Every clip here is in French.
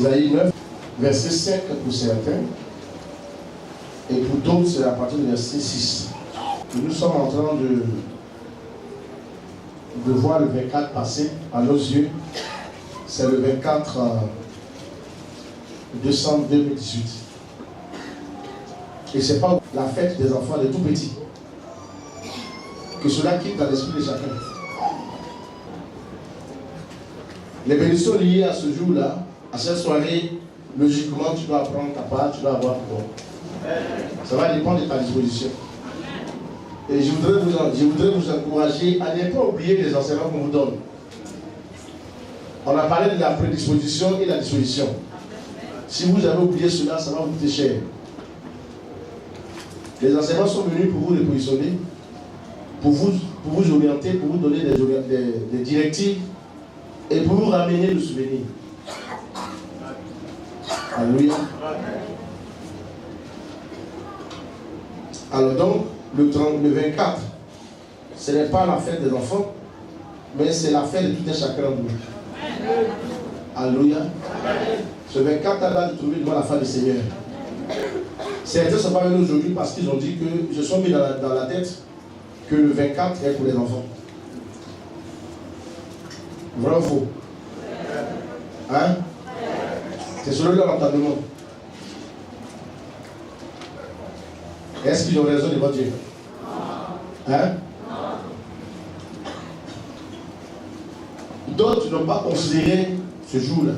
Ésaïe 9, verset 5 pour certains, et pour d'autres, c'est à partir du verset 6. Nous sommes en train de voir le 24 passer à nos yeux. C'est le 24 décembre 2018. Et ce n'est pas la fête des enfants des tout petits. Que cela quitte dans l'esprit de chacun. Les bénédictions liées à ce jour-là, à cette soirée, logiquement, tu dois prendre ta part, tu dois avoir pour toi. Ça va dépendre de ta disposition. Et je voudrais vous encourager à ne pas oublier les enseignements qu'on vous donne. On a parlé de la prédisposition et la disposition. Si vous avez oublié cela, ça va vous coûter cher. Les enseignements sont venus pour vous repositionner, pour vous orienter, pour vous donner des directives et pour vous ramener le souvenir. Alléluia. Alors donc, le 24, ce n'est pas la fête des enfants, mais c'est la fête de tout un chacun de nous. Alléluia. Ce 24 a l'air de trouver devant la face du Seigneur. Certains ne sont pas venus aujourd'hui parce qu'ils ont dit que je suis mis dans la tête que le 24 est pour les enfants. Vrai ou faux? Hein? C'est selon leur entendement. Est-ce qu'ils ont raison devant Dieu? Hein? D'autres n'ont pas considéré ce jour-là.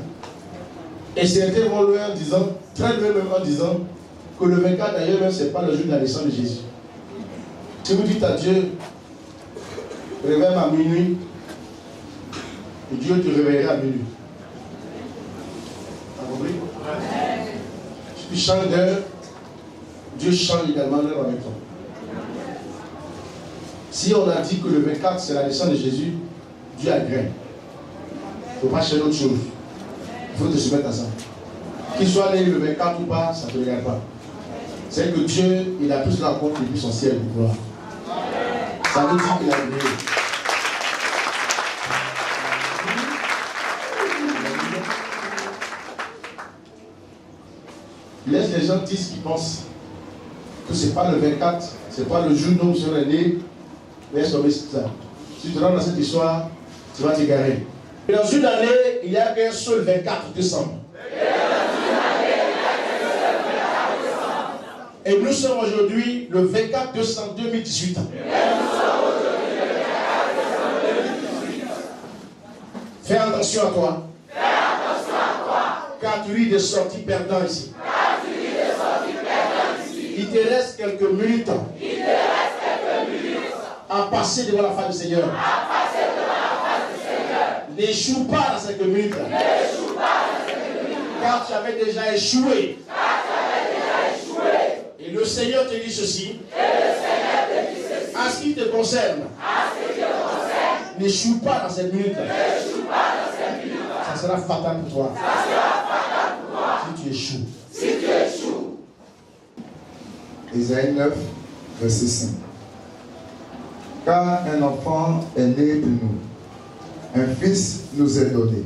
Et certains vont loin en disant, très loin même en disant, que le 24 d'ailleurs même, ce n'est pas le jour de la naissance de Jésus. Si vous dites à Dieu, réveille à minuit, et Dieu te réveillera à minuit. T'as compris? Si tu changes d'heure, Dieu change également l'heure avec toi. Si on a dit que le 24 c'est la naissance de Jésus, Dieu a grain. Il ne faut pas chercher autre chose. Il faut te soumettre à ça. Qu'il soit né le 24 ou pas, ça ne te regarde pas. C'est que Dieu, il a tout cela en compte depuis son ciel de gloire. Ça veut dire qu'il a créé. Laisse les gens dire ce qu'ils pensent. Que ce n'est pas le 24, ce n'est pas le jour où nous sommes nés. Laisse tomber ça. Si tu rentres dans cette histoire, tu vas t'égarer. Dans une année, il n'y a qu'un seul 24 décembre. Et nous sommes aujourd'hui le 24 décembre 2018. Fais attention à toi. Car tu ris de sorties perdant ici. Il te reste quelques minutes à passer devant la face du Seigneur. N'échoue pas dans ces quelques minutes. Car tu avais déjà échoué. Et le Seigneur te dit ceci. En ce qui te concerne, n'échoue pas dans cette minute. Ça sera fatal pour toi. Si tu échoues. Ésaïe 9, verset 5. Car un enfant est né de nous, un fils nous est donné,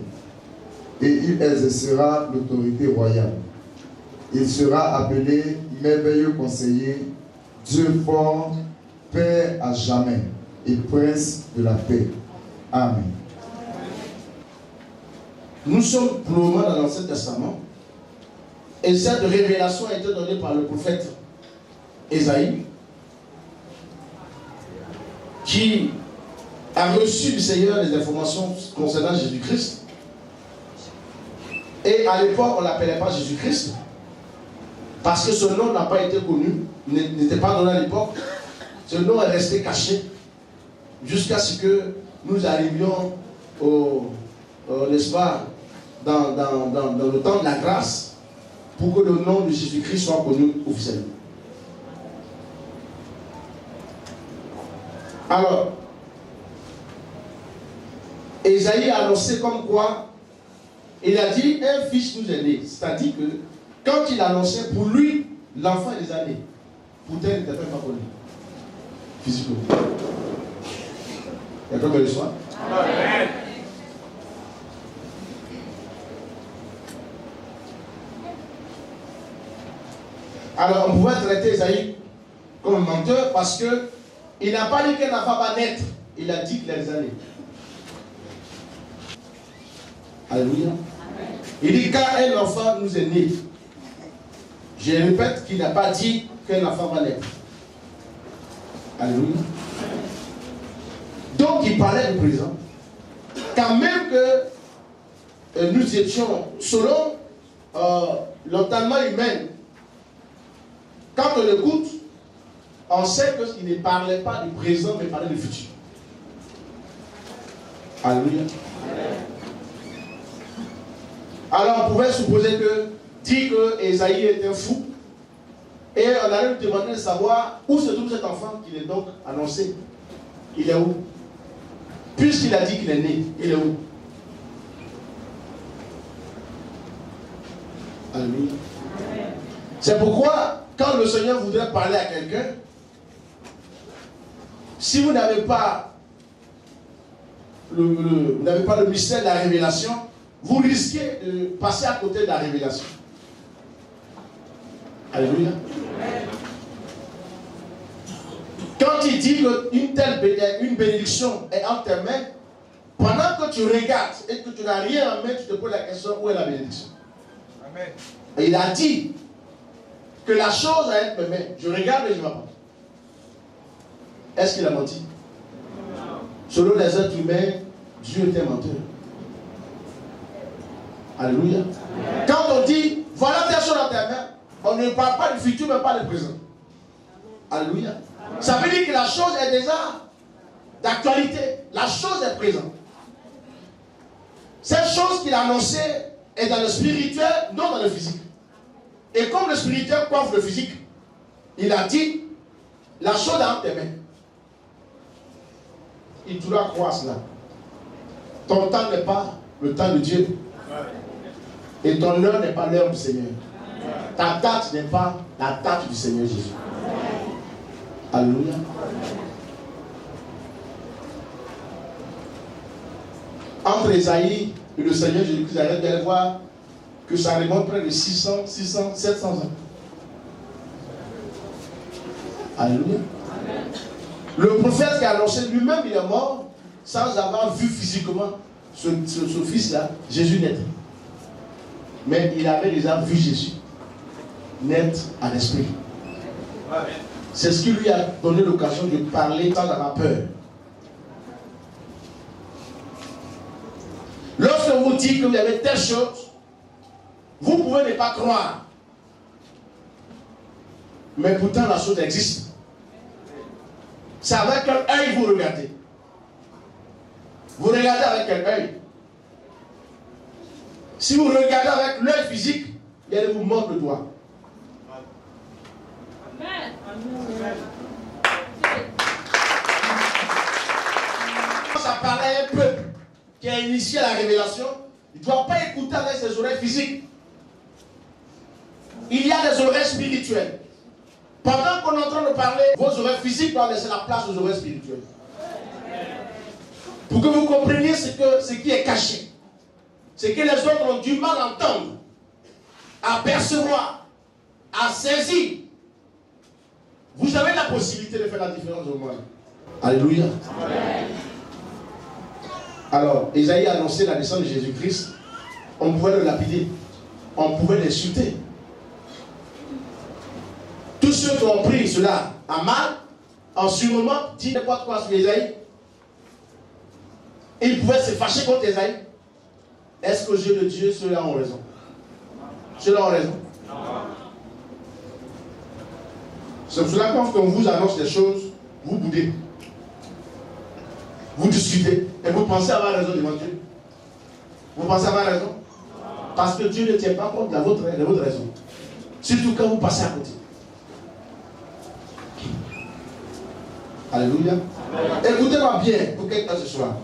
et il exercera l'autorité royale. Il sera appelé merveilleux conseiller, Dieu fort, Père à jamais, et prince de la paix. Amen. Nous sommes pour le moment dans l'Ancien Testament, et cette révélation a été donnée par le prophète Ésaïe, qui a reçu du Seigneur les informations concernant Jésus-Christ. Et à l'époque, on ne l'appelait pas Jésus-Christ, parce que ce nom n'a pas été connu, n'était pas donné à l'époque. Ce nom est resté caché jusqu'à ce que nous arrivions n'est-ce pas, dans le temps de la grâce, pour que le nom de Jésus-Christ soit connu officiellement. Alors, Ésaïe a annoncé comme quoi, il a dit, un fils nous est né. C'est-à-dire que, quand il annonçait, pour lui, l'enfant des années, pourtant il n'était pas connu, physiquement. Il y a quelqu'un qui le soit. Alors on pouvait traiter Esaïe comme un menteur parce qu'il n'a pas dit qu'un enfant va naître. Il a dit qu'il les a nés. Alléluia. Il dit quand un enfant nous est né. Je répète qu'il n'a pas dit qu'un enfant va naître. Alléluia. Donc il parlait du présent. Quand même que nous étions selon l'entendement humain, quand on l'écoute, on sait qu'il ne parlait pas du présent, mais parlait du futur. Alléluia. Alors on pouvait supposer que dit que Esaïe était fou, et on allait lui demander de savoir où se trouve cet enfant qu'il est donc annoncé. Il est où? Puisqu'il a dit qu'il est né, il est où? Alléluia. C'est pourquoi, quand le Seigneur voudrait parler à quelqu'un, si vous n'avez pas le mystère de la révélation, vous risquez de passer à côté de la révélation. Alléluia. Quand il dit qu'une bénédiction est entre tes mains, pendant que tu regardes et que tu n'as rien en main, tu te poses la question où est la bénédiction. Amen. Et il a dit que la chose a entre mes mains. Je regarde et je ne vois pas. Est-ce qu'il a menti? Non. Selon les êtres humains, Dieu était menteur. Alléluia. Amen. Quand on dit voilà tes choses dans tes mains, on ne parle pas du futur, mais pas du présent. Alléluia. Amen. Ça veut dire que la chose est déjà d'actualité. La chose est présente. Cette chose qu'il a annoncée est dans le spirituel, non dans le physique. Et comme le spirituel coiffe le physique, il a dit la chose est entre tes mains. Et tu dois croire cela. Ton temps n'est pas le temps de Dieu. Et ton heure n'est pas l'heure du Seigneur. Ta date n'est pas la date du Seigneur Jésus. Alléluia. Entre Esaïe et le Seigneur Jésus-Christ, vous allez voir que ça remonte près de 600, 700 ans. Alléluia. Le prophète qui a annoncé lui-même, il est mort sans avoir vu physiquement ce fils-là, Jésus naître. Mais il avait déjà vu Jésus naître à l'esprit. C'est ce qui lui a donné l'occasion de parler sans avoir peur. Lorsque vous dites que vous avez telle chose, vous pouvez ne pas croire. Mais pourtant la chose existe. C'est avec quel œil vous regardez. Vous regardez avec quel œil. Si vous regardez avec l'œil physique, il y a de vous mordre le doigt. Amen. Quand ça paraît un peuple qui a initié la révélation, il ne doit pas écouter avec ses oreilles physiques. Il y a des oreilles spirituelles. Pendant qu'on est en train de parler, vos oreilles physiques doivent laisser la place aux oreilles spirituelles. Pour que vous compreniez ce qui est caché. Ce que les autres ont du mal à entendre, à percevoir, à saisir. Vous avez la possibilité de faire la différence au monde. Alléluia. Amen. Alors, Esaïe a annoncé la naissance de Jésus-Christ. On pouvait le lapider. On pouvait l'insulter. Tous ceux qui ont pris cela à mal, en sûrement dit n'importe quoi sur Esaïe. Ils pouvaient se fâcher contre Esaïe. Est-ce qu'aux yeux de Dieu, ceux-là ont raison? Ceux-là ont raison? Non. C'est pour cela que quand on vous annonce des choses, vous boudez. Vous discutez. Et vous pensez avoir raison devant Dieu. Vous pensez avoir raison? Parce que Dieu ne tient pas compte de votre raison. Surtout quand vous passez à côté. Alléluia. Écoutez-moi bien pour quelqu'un ce soir.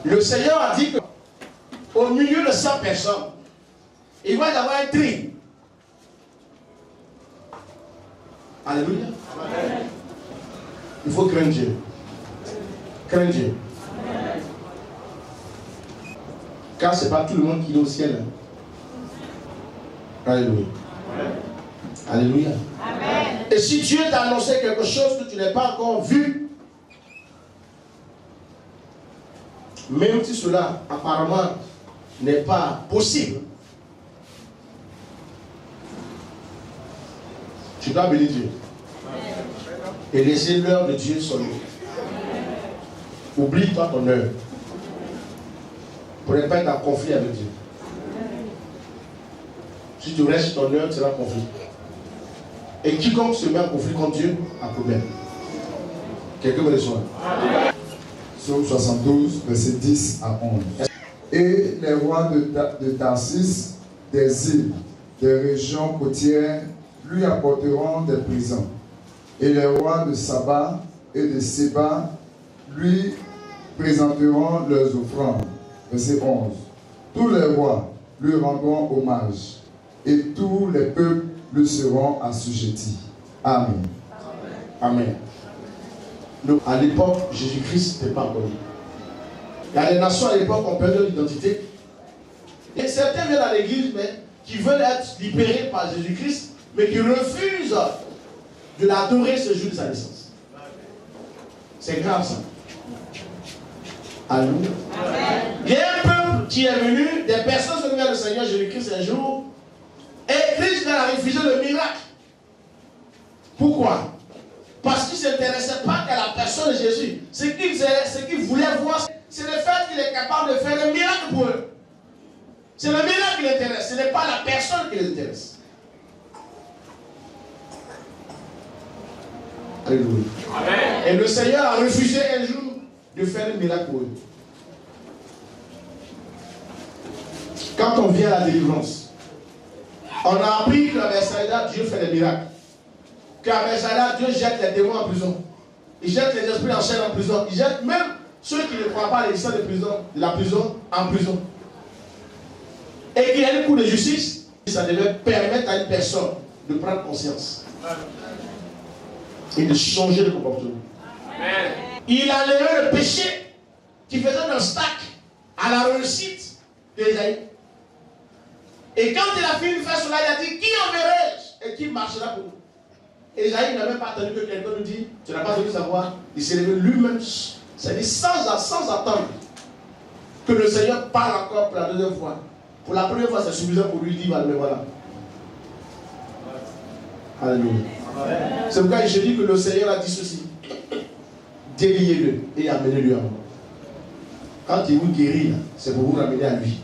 Le Seigneur a dit qu'au milieu de 100 personnes, il va y avoir un tri. Alléluia. Amen. Il faut craindre Dieu. Craindre Dieu. Amen. Car ce n'est pas tout le monde qui est au ciel. Alléluia. Alléluia. Amen. Et si Dieu t'a annoncé quelque chose que tu n'as pas encore vu, même si cela apparemment n'est pas possible, tu dois bénir Dieu. Et laisser l'heure de Dieu sonner. Oublie-toi ton heure. Pour ne pas être en conflit avec Dieu. Si tu restes ton heure, tu seras en conflit. Et quiconque se met en conflit contre Dieu a problème. Quelqu'un me reçoit. Psaume 72, verset 10 à 11. Et les rois de Tarsis, des îles, des régions côtières, lui apporteront des prisons. Et les rois de Saba et de Séba lui présenteront leurs offrandes. Verset 11. Tous les rois lui rendront hommage, et tous les peuples lui seront assujettis. Amen. Amen. Donc, à l'époque, Jésus-Christ n'était pas connu. Il y a des nations à l'époque qui ont perdu leur identité. Et certains viennent à l'église, mais qui veulent être libérés par Jésus-Christ, mais qui refusent de l'adorer ce jour de sa naissance. C'est grave ça. Alléluia. Il y a un peuple qui est venu, des personnes sont venues vers le Seigneur Jésus-Christ un jour, et Christ leur a refusé le miracle. Pourquoi? Parce qu'il ne s'intéressait pas qu'à la personne de Jésus. Ce qu'il voulait voir, c'est le fait qu'il est capable de faire un miracle pour eux. C'est le miracle qui l'intéresse, ce n'est pas la personne qui les intéresse. Alléluia. Amen. Et le Seigneur a refusé un jour de faire un miracle pour eux. Quand on vient à la délivrance, on a appris qu'à Bethsaïda, Dieu fait des miracles. Qu'à Bethsaïda, Dieu jette les démons en prison. Il jette les esprits en chaîne en prison. Il jette même ceux qui ne croient pas à l'existence de la prison en prison. Et qu'il y a une cour de justice, ça devait permettre à une personne de prendre conscience et de changer de comportement. Amen. Il a levé le péché qui faisait un obstacle à la réussite d'Ésaïe. Et quand il a fini de faire cela, il a dit: qui enverrai-je et qui marchera pour nous? Ésaïe n'a même pas attendu que quelqu'un nous dise: tu n'as pas voulu savoir. Il s'est levé lui-même, c'est-à-dire sans attendre que le Seigneur parle encore pour la deuxième fois. Pour la première fois, c'est suffisant pour lui dire: mais voilà. Alléluia. C'est pourquoi je dis que le Seigneur a dit ceci: déliez-le et amenez-le à moi. Quand il vous guérit, c'est pour vous ramener à lui.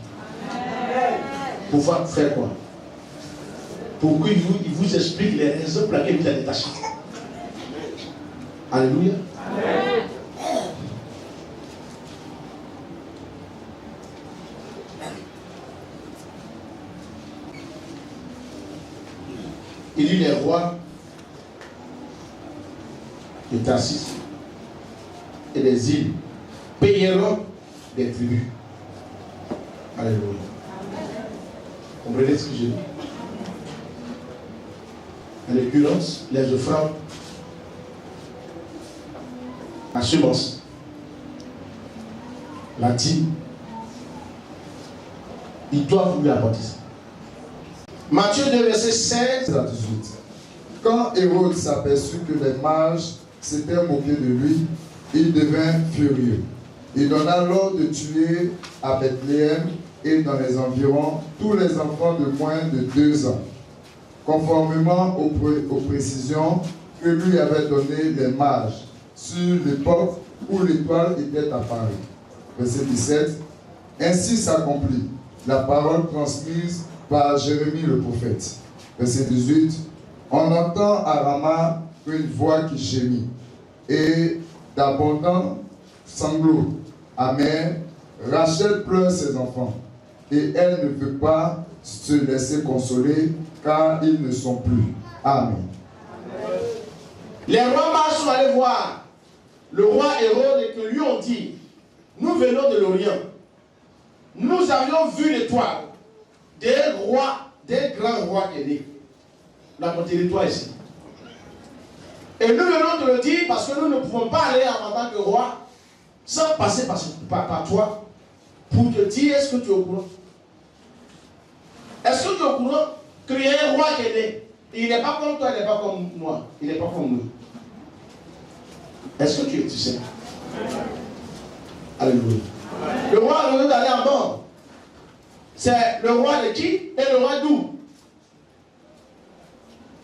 Pour faire quoi? Pour qu'il vous explique les raisons pour lesquelles il a détaché. Alléluia. Amen. Il dit: les rois de Tarsis et des îles payeront des tribus. Alléluia. Comprenez ce que je dis? En l'occurrence, les offrandes, la semence, la dîme, ils doivent lui apporter ça. Matthieu 2, verset 16 à 18. Quand Hérode s'aperçut que les mages s'étaient moqués de lui, il devint furieux. Il donna l'ordre de tuer à Bethléem et dans les environs tous les enfants de moins de 2 ans, conformément aux précisions que lui avaient données les mages sur l'époque où l'étoile était apparue. Verset 17. Ainsi s'accomplit la parole transmise par Jérémie le prophète. Verset 18. On entend à Rama une voix qui gémit et d'abondants sanglots amers. Rachel pleure ses enfants et elle ne veut pas se laisser consoler car ils ne sont plus. Amen. Les rois mages sont allés voir le roi Hérode et que lui ont dit: nous venons de l'Orient. Nous avions vu l'étoile des grands rois qui est né dans mon territoire ici. Et nous venons de le dire parce que nous ne pouvons pas aller en tant que roi sans passer par toi pour te dire: est-ce que tu es au courant? Est-ce que tu es au courant qu'il y a un roi qui est né, il n'est pas comme toi, il n'est pas comme moi, il n'est pas comme nous. Est-ce que tu sais? Alléluia. Le roi a besoin d'aller en bord. C'est le roi de qui et le roi d'où?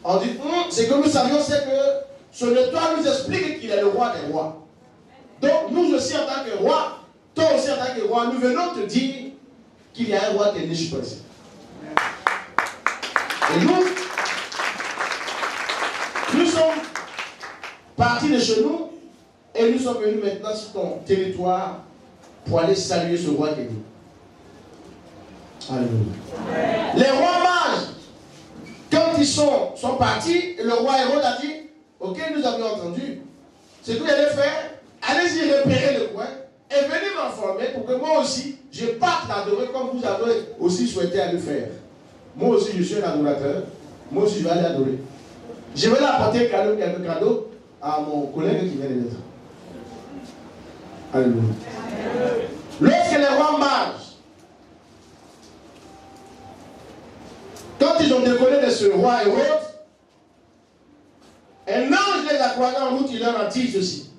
On dit, ce que nous savions, c'est que ce nettoyage nous explique qu'il est le roi des rois. Donc, nous aussi, en tant que roi, toi aussi, en tant que roi, nous venons te dire qu'il y a un roi qui est né sur ici. Et nous sommes partis de chez nous et nous sommes venus maintenant sur ton territoire pour aller saluer ce roi qui est né. Alléluia. Les rois mages, quand ils sont partis, le roi Hérode a dit, ok, nous avions entendu, ce que vous allez faire, allez-y repérer le coin et venez m'informer pour que moi aussi, je parte l'adorer comme vous avez aussi souhaité aller faire. Moi aussi, je suis un adorateur. Moi aussi, je vais aller adorer. Je vais apporter quelques cadeaux à mon collègue qui vient de naître. Alléluia. Lorsque les rois mages, quand ils ont décollé de ce roi Hérode, un ange les a croisés en route, il leur a dit ceci.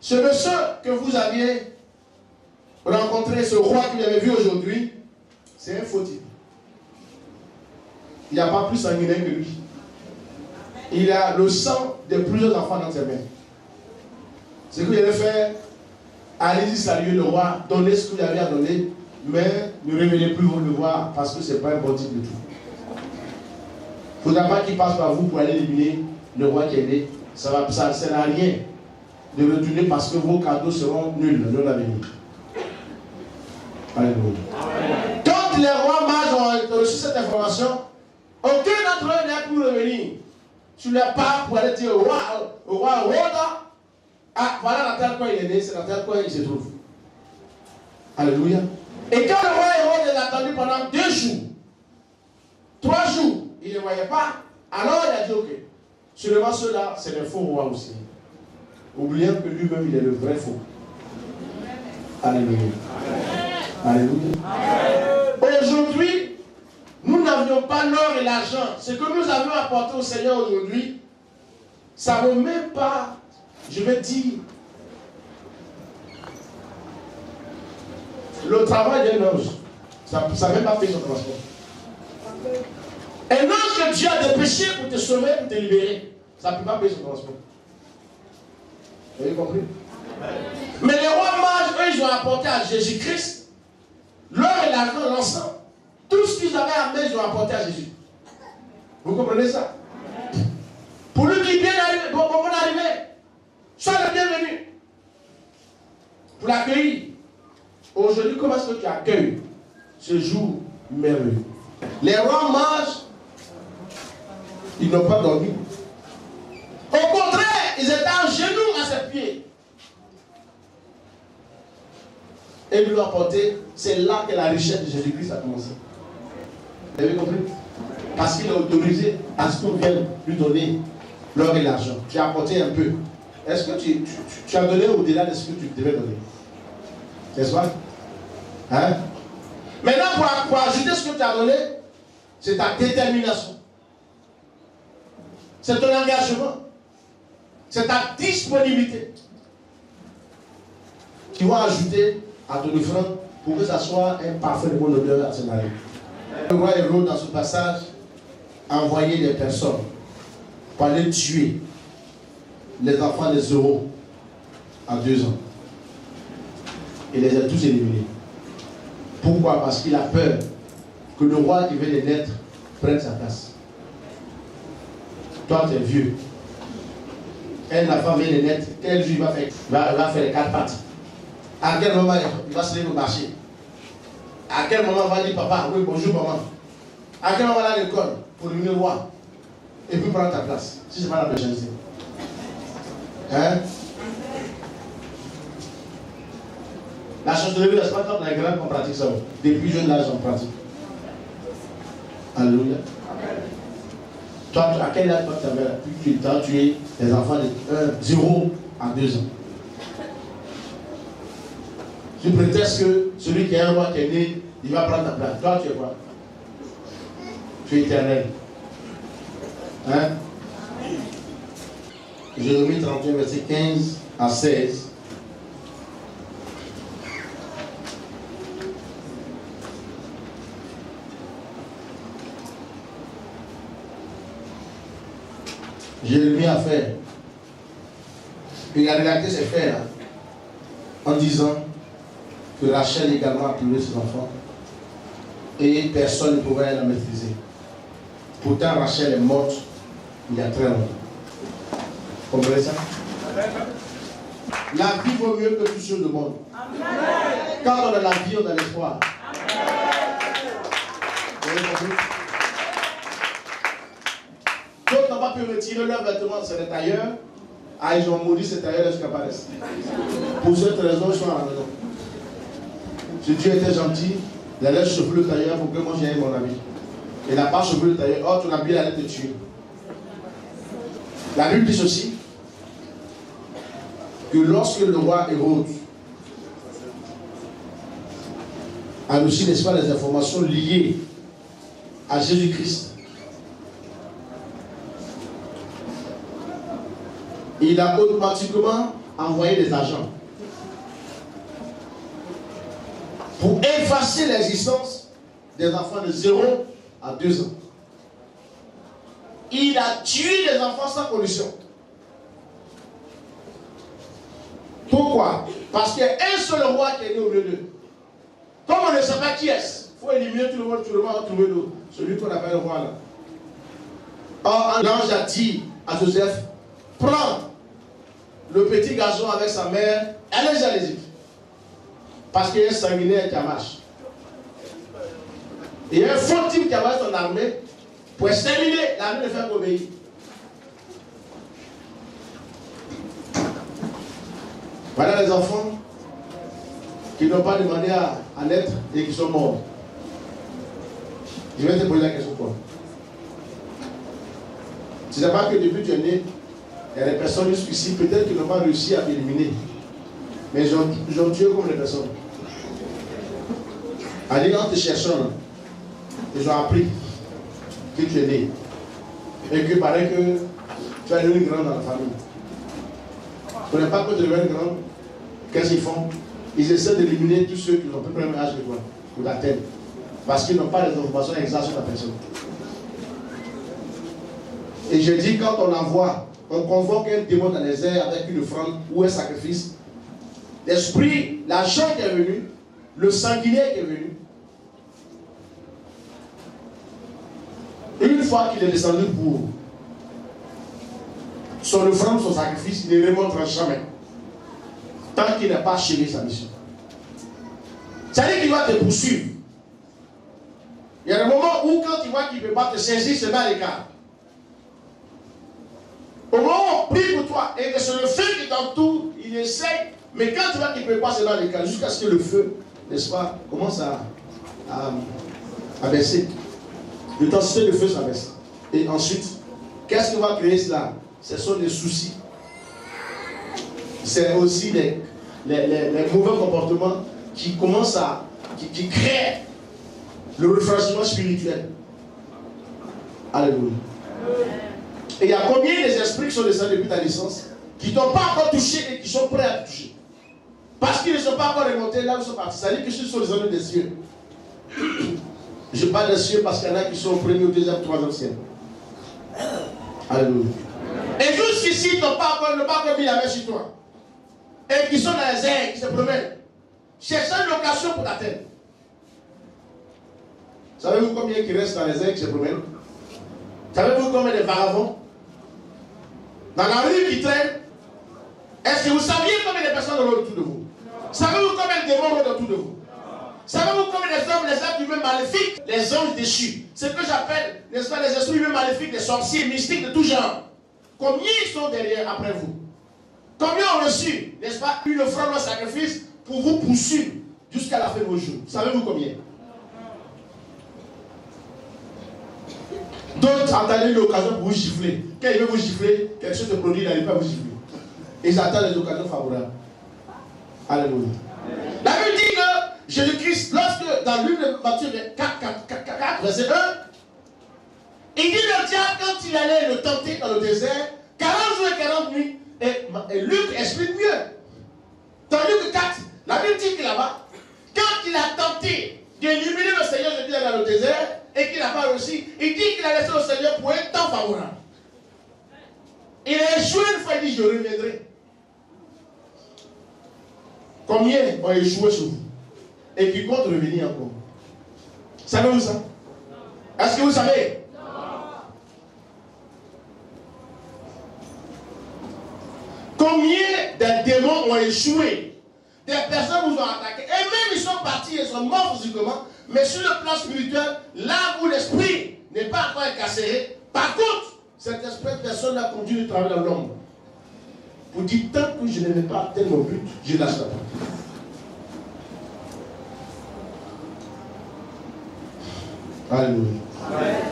Ce monsieur que vous aviez rencontré, ce roi que vous avez vu aujourd'hui, c'est un faux type. Il n'y a pas plus sanguinaire que lui. Il a le sang de plusieurs enfants dans ses mains. Ce que vous allez faire, allez-y saluer le roi, donnez ce que vous avez à donner, mais ne revenez plus vous le voir parce que ce n'est pas un bon type de tout. Il ne faudra pas qu'il passe par vous pour aller éliminer le roi qui est né. Ça ne sert à rien de retourner parce que vos cadeaux seront nuls dans l'avenir. Alléluia. Quand les rois mages ont reçu cette information, aucun d'entre eux n'a pu revenir sur leur part pour aller dire au roi Rhoda, ah voilà dans tel coin il est né, c'est dans tel coin il se trouve. Alléluia. Et quand le roi Hérode les a attendus pendant 2 jours, 3 jours, il ne les voyait pas, alors il a dit ok, seulement ceux-là, c'est le faux roi aussi. Oubliant que lui-même il est le vrai faux. Alléluia. Alléluia. Aujourd'hui, nous n'avions pas l'or et l'argent. Ce que nous avions apporté au Seigneur aujourd'hui, ça ne vaut même pas, je vais dire, le travail d'un ange. Ça n'a même pas fait son transport. Un ange que Dieu a dépêché pour te sauver, pour te libérer, ça ne peut pas payer son transport. Vous avez compris? Mais les rois mages, eux, ils ont apporté à Jésus-Christ l'or et l'argent, l'encens. Tout ce qu'ils avaient amené, ils ont apporté à Jésus. Vous comprenez ça? Pour lui dire, bien arrivé, bon arrivé. Sois le bienvenu. Pour l'accueillir. Aujourd'hui, comment est-ce que tu accueilles ce jour merveilleux? Les rois mages, ils n'ont pas dormi. Au contraire, ils étaient en genoux à ses pieds. Et ils lui ont apporté, c'est là que la richesse de Jésus-Christ a commencé. Vous avez compris? Parce qu'il a autorisé à ce qu'on vienne lui donner l'or et l'argent. Tu as apporté un peu. Est-ce que tu as donné au-delà de ce que tu devais donner? N'est-ce pas? Hein? Maintenant, pour ajouter ce que tu as donné, c'est ta détermination. C'est ton engagement. C'est ta disponibilité. Tu vas ajouter à ton offrande pour que ça soit un parfait de bonne odeur à ce mari. Le roi Hérode, dans ce passage, a envoyé des personnes pour aller tuer les enfants de 0 à 2 ans. Il les a tous éliminés. Pourquoi? Parce qu'il a peur que le roi qui vient de naître prenne sa place. Toi, tu es vieux. Un enfant vient de naître. Quel jour il va faire? Il va faire les 4 pattes. À quel moment il va se lever au marché? À quel moment il va dire papa, oui, bonjour maman? À quel moment il va à l'école pour devenir roi? Et puis prendre ta place. Si ce n'est pas la méchanceté. Hein? La chancellerie, c'est pas comme les grands qu'on pratique ça. Depuis jeune âge, on pratique. Alléluia. Toi, à quel âge tu as tué les enfants de 0 à 2 ans? Tu prétextes que celui qui est un roi qui est né, il va prendre ta place. Toi, tu es quoi? Tu es éternel. Hein? Jérémie 31, verset 15 à 16. Jérémie a fait. Il a relaté ses faits là, en disant que Rachel également a pleuré ses enfants et personne ne pouvait la maîtriser. Pourtant, Rachel est morte il y a très longtemps. Vous comprenez ça? La vie vaut mieux que tout ce le monde. Quand on a la vie, on a l'espoir. Vous avez compris? D'autres n'ont pas pu retirer leurs vêtements sur les tailleurs. Ah, ils ont maudit ces tailleurs jusqu'à paraître. Pour cette raison, ils sont à la maison. Si Dieu était gentil, il allait chauffer le tailleur pour que moi j'aille mon habit. Il n'a pas chauffé le tailleur. Oh, ton habit allait te tuer. La Bible dit ceci, que lorsque le roi Hérode a reçu, n'est-ce pas, les informations liées à Jésus-Christ, il a automatiquement envoyé des agents pour effacer l'existence des enfants de 0 à 2 ans. Il a tué les enfants sans condition. Pourquoi? Parce qu'il y a un seul roi qui est né au milieu d'eux. Comme on ne sait pas qui est-ce, il faut éliminer tout le monde va trouver celui qu'on appelle le roi là. Or, l'ange a dit à Joseph, prends le petit garçon avec sa mère, allez à l'Égypte. Parce qu'il y a un sanguinaire qui marche. Il y a un faux type qui a son armée pour exterminer l'armée de faire qu'obéir. Voilà les enfants qui n'ont pas demandé à naître et qui sont morts. Je vais te poser la question quoi. Tu ne sais pas que depuis que tu es né, il y a des personnes jusqu'ici, peut-être qui n'ont pas réussi à éliminer. Mais ils ont tué comme les personnes. Allez, en te cherchant, ils ont appris que tu es né. Et que paraît que tu as une grande dans la famille. Tu n'es pas que tu deviens grand. Qu'est-ce qu'ils font? Ils essaient d'éliminer tous ceux qui ont le même âge que toi, ou la tête. Parce qu'ils n'ont pas les informations exactes sur la personne. Et je dis, quand on envoie, on convoque un démon dans les airs avec une offrande ou un sacrifice, l'esprit, l'agent qui est venu, le sanguinaire qui est venu, une fois qu'il est descendu pour son offrande, son sacrifice, il ne remontera jamais. Tant qu'il n'a pas achevé sa mission. C'est-à-dire qu'il va te poursuivre. Il y a des moments où, quand il voit qu'il ne peut pas te saisir, c'est dans l'écart. Au moment où on prie pour toi et que c'est le feu qui t'entoure, il essaie, mais quand tu vois qu'il ne peut pas, c'est dans l'écart, jusqu'à ce que le feu, n'est-ce pas, commence à baisser. L'intensité du feu, ça baisse. Et ensuite, qu'est-ce qui va créer cela? Ce sont les soucis. C'est aussi les mauvais comportements qui commencent qui créent le refroidissement spirituel. Alléluia. Et il y a combien des esprits qui sont descendus depuis ta naissance qui ne t'ont pas encore touché et qui sont prêts à te toucher? Parce qu'ils ne sont pas encore remontés là où ils sont partis. Ça veut dire que ce sont les anneaux des cieux. Je parle des cieux parce qu'il y en a qui sont au premier, au deuxième, au troisième ciel. Alléluia. Et jusqu'ici, ils n'ont pas encore mis la main sur toi. Et qui sont dans les airs, qui se promènent. Cherchant une location pour la terre. Savez-vous combien qui restent dans les airs qui se promènent? Savez-vous combien de varavons? Dans la rue qui traînent? Est-ce que vous saviez combien de personnes rôdent autour de vous? Savez-vous combien de démons rôdent autour de vous? Savez-vous combien de hommes, les êtres humains maléfiques, les anges déchus? C'est ce que j'appelle, n'est-ce pas, les esprits humains maléfiques, les sorciers, mystiques de tout genre. Combien ils sont derrière après vous? Combien ont reçu, n'est-ce pas, une offrande, un sacrifice pour vous poursuivre jusqu'à la fin de vos jours? Savez-vous combien? D'autres attendent l'occasion pour vous gifler. Quand ils veulent vous gifler, quelque chose de produit, ils n'arrivent pas à vous gifler. Ils attendent les occasions favorables. Alléluia. La Bible dit que Jésus-Christ, lorsque dans l'une de Matthieu 4, verset 1, Il dit le diable, quand il allait le tenter dans le désert, 40 jours et 40 nuits, et Luc explique mieux. Dans Luc 4, la Bible dit que là-bas, quand il a tenté d'éliminer le Seigneur Jésus dans le désert, et qu'il n'a pas réussi, il dit qu'il a laissé le Seigneur pour un temps favorable. Il a échoué une fois, il dit je reviendrai. Combien ont échoué sur vous et qui comptent revenir encore? Savez-vous ça? Est-ce que vous savez? Combien de démons ont échoué? Des personnes vous ont attaqué. Et même ils sont partis, ils sont morts physiquement. Mais sur le plan spirituel, là où l'esprit n'est pas encore incarcéré, par contre, cette espèce de personne-là continue de travailler dans l'ombre. Vous dites, tant que je ne vais pas atteindre mon but, je lâche la porte. Alléluia.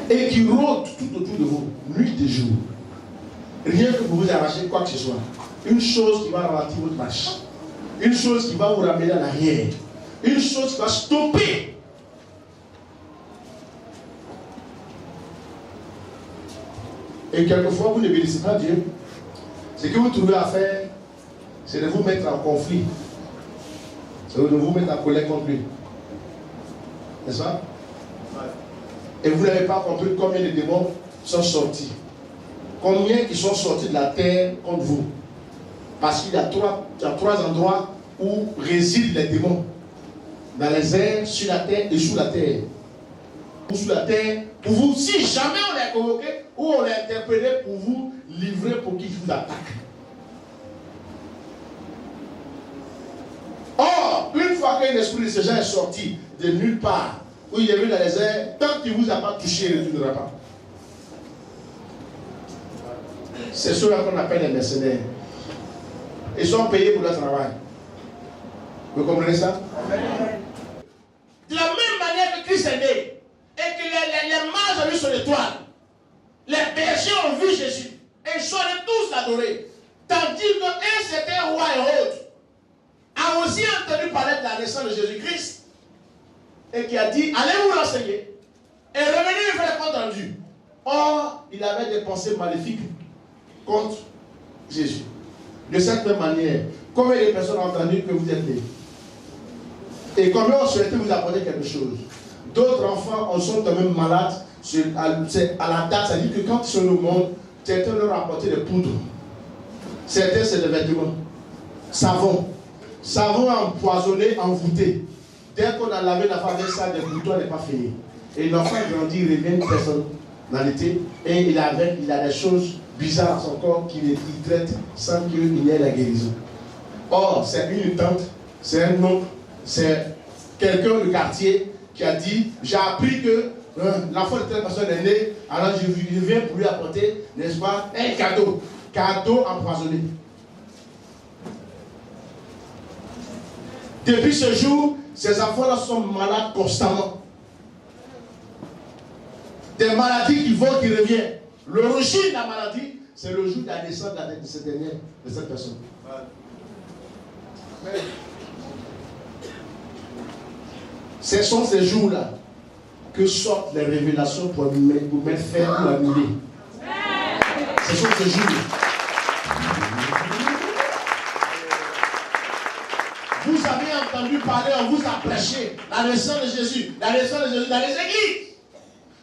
Et qui rôde tout autour de vous, nuit et jour. Rien que pour vous arracher quoi que ce soit. Une chose qui va ralentir votre marche. Une chose qui va vous ramener en arrière. Une chose qui va stopper. Et quelquefois, vous ne bénissez pas Dieu. Ce que vous trouvez à faire, c'est de vous mettre en conflit. C'est de vous mettre en colère contre lui. N'est-ce pas? Et vous n'avez pas compris combien de démons sont sortis. Combien qui sont sortis de la terre contre vous. Parce qu'il y a trois endroits où résident les démons. Dans les airs, sur la terre et sous la terre. Ou sous la terre, pour vous, si jamais on l'a convoqué, ou on l'a interpellé pour vous livrer pour qu'il vous attaque. Or, une fois qu'un esprit de ce genre est sorti de nulle part, où il est venu dans les airs, tant qu'il ne vous a pas touché, il ne retournera pas. C'est ceux-là qu'on appelle les mercenaires. Ils sont payés pour leur travail. Vous comprenez ça? De la même manière que Christ est né, et que les mages ont vu sur l'étoile, les bergers ont vu Jésus, et ils sont allés tous l'adorer. Tandis qu'un certain roi Hérode a aussi entendu parler de la naissance de Jésus-Christ, et qui a dit, allez vous renseigner, et revenez faire le compte rendu. Or, il avait des pensées maléfiques contre Jésus. De cette même manière, combien de personnes ont entendu que vous êtes né? Et combien ont souhaité vous apporter quelque chose? D'autres enfants en sont quand même malades. À la date, ça dit que quand ils sont au monde, certains leur ont apporté des poudres. Certains, c'est des vêtements. Savon. Savon empoisonné, envoûté. Dès qu'on a lavé l'enfant avec ça, le bouton n'est pas fini. Et l'enfant grandit, il revient une personnalité. Et il a des choses bizarres à son corps qu'il traite sans qu'il y ait la guérison. Or, c'est une tante, c'est un oncle, c'est quelqu'un du quartier qui a dit, j'ai appris que l'enfant de telle personne est né, alors je viens pour lui apporter, n'est-ce pas, un cadeau. Cadeau empoisonné. Depuis ce jour, ces enfants-là sont malades constamment. Des maladies qui vont, qui reviennent. L'origine de la maladie, c'est le jour de la naissance de cette dernière, de cette personne. Ce sont ces jours-là que sortent les révélations pour mettre fin ou annuler. Ce sont ces jours. Vous avez entendu parler, on vous a prêché la naissance de Jésus, la naissance de Jésus dans les églises.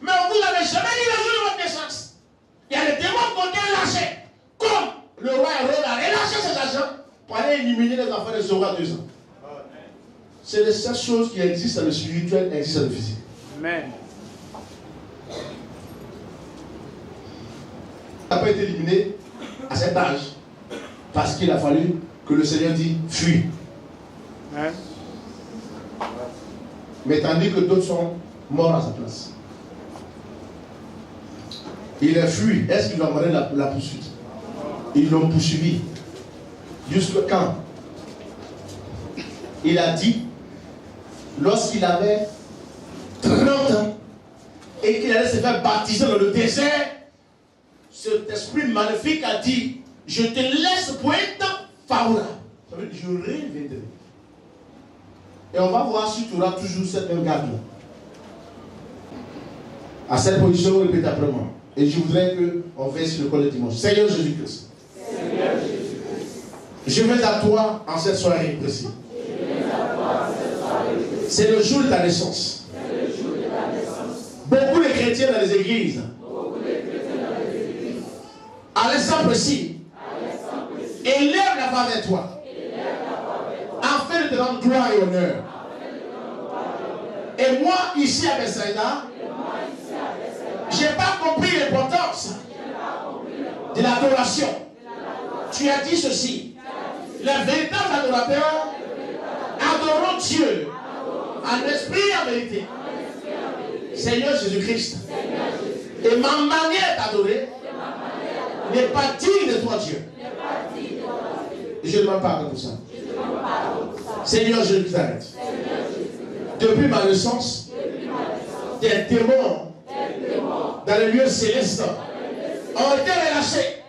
Mais on vous avait jamais dit le jour de votre naissance. Il y a des démons qui ont été lâchés. Comme le roi Hérode a relâché ses agents pour aller éliminer les enfants de 0 à 2 ans. C'est les seules choses qui existent dans le spirituel et existent dans le physique. Amen. Il n'a pas été éliminé à cet âge parce qu'il a fallu que le Seigneur dise fuis. Amen. Mais tandis que d'autres sont morts à sa place. Il a fui. Est-ce qu'ils ont demandé la poursuite? Ils l'ont poursuivi. Jusqu'à quand? Il a dit, lorsqu'il avait 30 ans et qu'il allait se faire baptiser dans le désert, cet esprit maléfique a dit, je te laisse pour un temps favorable. Ça veut dire, je reviendrai. Et on va voir si tu auras toujours cette même garde-là. À cette position, répète après moi. Et je voudrais qu'on veille sur le col de dimanche. Seigneur Jésus-Christ. Je viens à toi en cette soirée précise. C'est le jour de ta naissance. Beaucoup de chrétiens dans les églises, à l'instant précis, élèvent la voix vers toi, afin de te rendre gloire et honneur. Et moi, ici à Bethsaïda, je n'ai pas compris l'importance de l'adoration. Tu as dit ceci: les véritables adorateurs adorons Dieu en esprit et en vérité. Seigneur Jésus-Christ, et ma manière d'adorer n'est pas digne de toi, Dieu. Je ne demande pas pour ça. Seigneur Jésus-Christ, depuis ma naissance, des démons dans les lieux célestes ont été relâchés.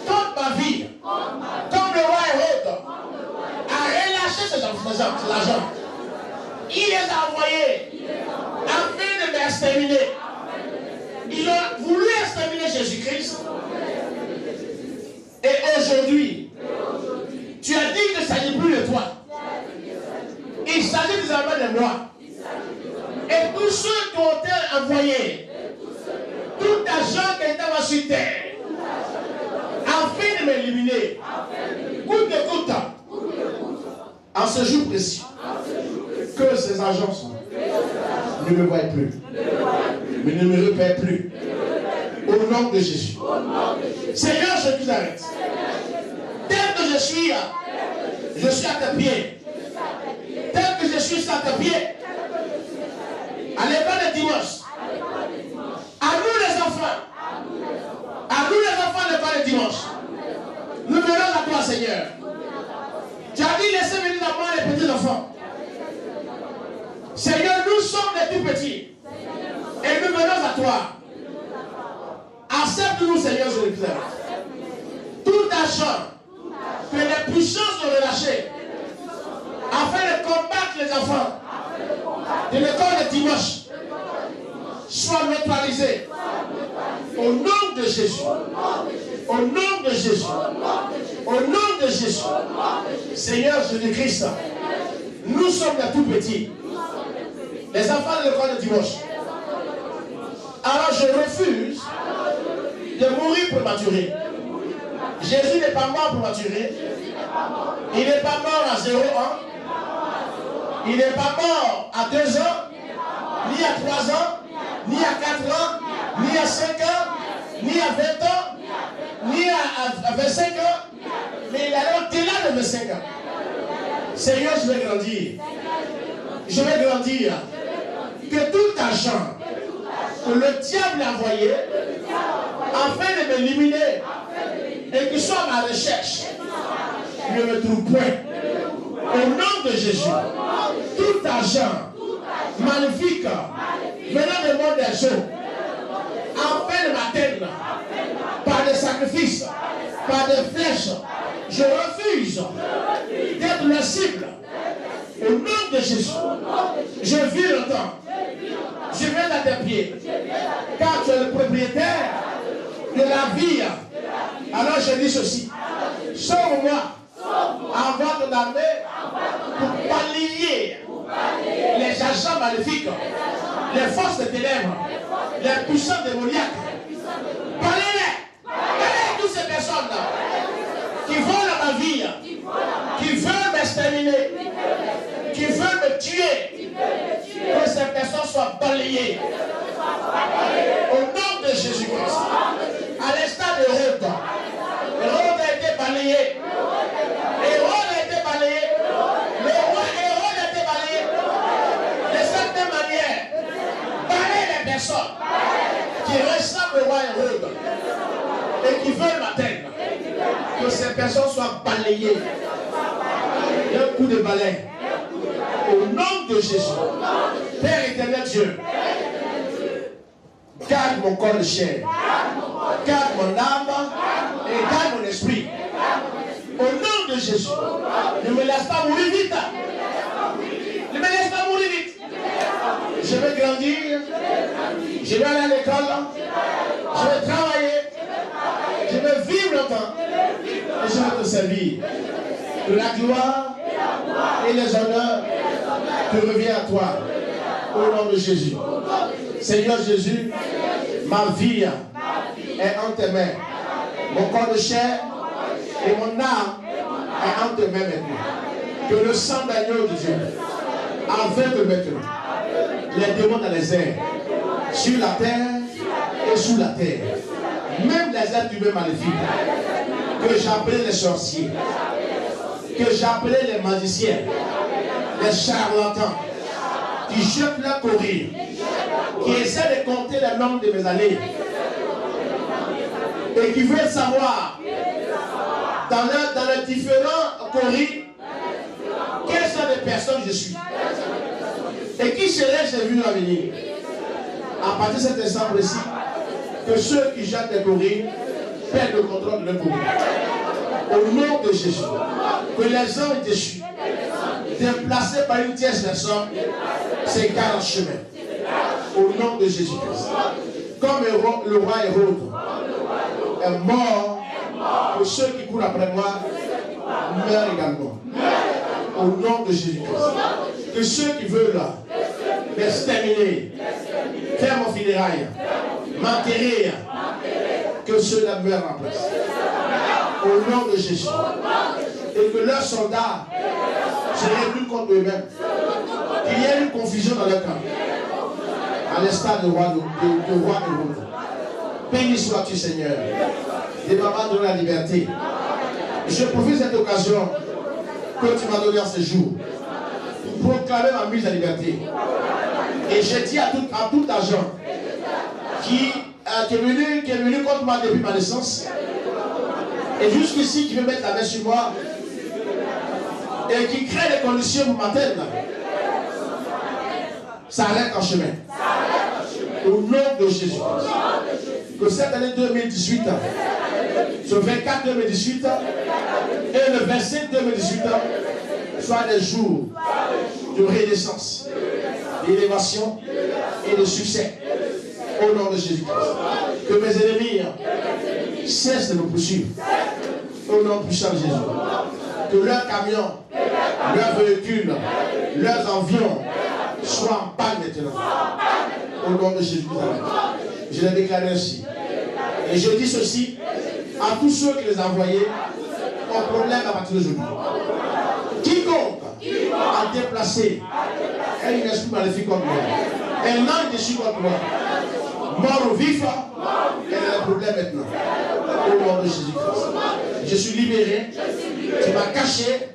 Toute ma vie, comme le roi Hérode a relâché ces agents, il les a envoyés afin de m'exterminer. Ils ont voulu exterminer Jésus-Christ. Et aujourd'hui, tu as dit qu'il ne s'agit plus de toi. Il s'agit désormais de moi. Et tous ceux qui ont été envoyés, tout agent qui était sur terre, afin de m'éliminer, coûte que coûte, en ce jour précis, que ces agents ne me voient plus, mais ne me repèrent plus. Au nom de Jésus. Seigneur, je vous arrête. Tel que je suis à tes pieds. Tel que je suis à tes pieds. À l'école de dimanche. À nous les enfants. À nous les enfants de l'école de dimanche. Nous venons à toi, Seigneur. Tu as dit laissez venir à moi les petits enfants. Seigneur, nous sommes les tout petits. Et nous venons à toi. Accepte-nous, Seigneur Jésus-Christ. Tout argent que les puissances ont relâché afin de combattre les enfants de l'école de dimanche soit neutralisé. Au nom de Jésus. Au nom de Jésus. Au nom de Jésus. Seigneur Jésus-Christ, nous sommes les tout petits. Les enfants de l'école de dimanche. Alors je refuse de mourir prématuré. Jésus n'est pas mort prématuré. Il n'est pas mort à 0 ans. Il n'est pas mort à 2 ans, ni à 3 ans, ni à 4 ans, ni à 5 ans, ni à 20 ans, ni à 25 ans. Mais il est au-delà de 25 ans. Seigneur, je vais grandir. Je vais grandir. Que tout argent que le diable a envoyé afin de m'éliminer et qui soit à ma recherche ne me trouve point. Au nom de Jésus, tout argent magnifique venant du monde des eaux afin de m'atteindre par des sacrifices, par des flèches, je refuse d'être la cible. Au nom de Jésus, je vis longtemps. Je viens à tes pieds. Car tu es le propriétaire de la vie. Alors je dis ceci. Sauve-moi. Envoie ton armée pour balayer les agents maléfiques, les forces des ténèbres, les puissants démoniaques. Balayez-les. Balayez toutes ces personnes-là qui volent ma vie, qui veulent m'exterminer, qui veulent me tuer. Que ces personnes soient balayées. Au nom de Jésus-Christ. À l'instar de Hérode. Hérode a été balayé. Hérode a été balayé. Le roi Hérode a été balayé. De cette même manière, balayer les personnes qui ressemblent au roi Hérode et qui veulent m'atteindre. Que ces personnes soient balayées d'un coup de balai. Au nom de Jésus, Père éternel Dieu, garde mon corps de chair, garde mon âme et garde mon esprit. Au nom de Jésus, ne me laisse pas mourir vite. Ne me laisse pas mourir vite. Je vais grandir Je vais aller à l'école. Je vais travailler. Je vais vivre longtemps. Et je vais te servir. Que la gloire et les honneurs te reviennent à toi. Au nom de Jésus. Seigneur Jésus, ma vie est en tes mains. Mon corps de chair et mon âme est en tes mains maintenant. Que le sang d'agneau de Dieu aveugle maintenant les démons dans les airs, sur la terre et sous la terre. Même les êtres humains maléfiques que j'appelais les sorciers, que j'appelais les magiciens, les charlatans, qui jettent leur courir, qui essaient de compter le nombre de mes années et qui veulent savoir dans les différents courriers quelles sont les personnes que je suis et qui serais-je vu à venir. À partir de cet instant précis, que ceux qui jettent des courriers perdent le contrôle de leur courrier. Au nom de Jésus, que les hommes déchus, déplacés par une tierce personne, s'égarent en chemin. Au nom de Jésus-Christ. Comme le roi Hérode est mort, que ceux qui courent après moi meurent également. Au nom de Jésus-Christ. Que ceux qui veulent m'exterminer, faire mon funérail, m'enterrer, que ceux-là meurent en place. Au nom de Jésus. Et que leurs soldats se réunissent contre eux-mêmes. Qu'il y ait une confusion dans leur camp. À l'instar de roi Hérode. Béni sois-tu, Seigneur. Et maman donne la liberté. Je profite de cette occasion que tu m'as donnée en ce jour pour proclamer ma mise en liberté. Et je dis à tout agent qui est venu contre moi depuis ma naissance et jusqu'ici qui veut mettre la main sur moi et qui crée les conditions pour m'atteindre, ça arrête en chemin. Au nom de Jésus. Que cette année 2018, ce 24 2018 et le 25 2018 soient des jours de renaissance, d'élévation et de succès. Au nom de Jésus-Christ. Que mes ennemis cessent de me poursuivre. Au nom puissant de Jésus. Que leurs camions, leurs véhicules, leurs avions soient en panne maintenant. Au nom de Jésus-Christ. Je l'ai déclaré ainsi. Et je dis ceci à tous ceux qui les ont envoyés ont problème à partir d'aujourd'hui. Quiconque a déplacé un esprit maléfique contre moi, un ange déchu contre moi, mort ou vif, elle a un problème maintenant. Au nom de Jésus-Christ. Je suis libéré. Tu m'as caché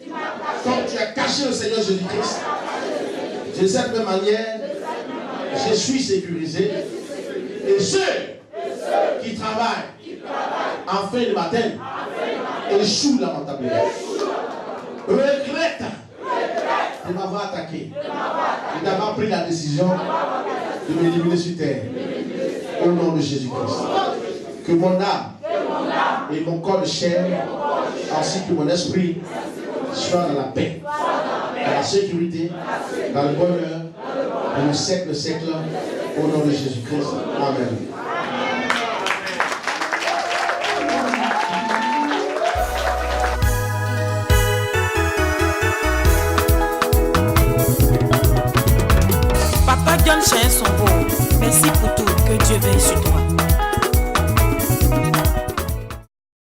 comme tu as caché le Seigneur Jésus-Christ. De cette même manière, je suis sécurisé. Et ceux qui travaillent en fin de matin échouent lamentablement. Regrette de m'avoir attaqué, de d'avoir pris la décision de m'éliminer sur terre. Au nom de Jésus-Christ. Que mon âme et mon corps de chair, ainsi que mon esprit, soient dans la paix, dans la sécurité, dans le bonheur, dans le siècle, au nom de Jésus-Christ. Amen. Papa John Chien Songo, merci pour tout, que Dieu veille sur toi.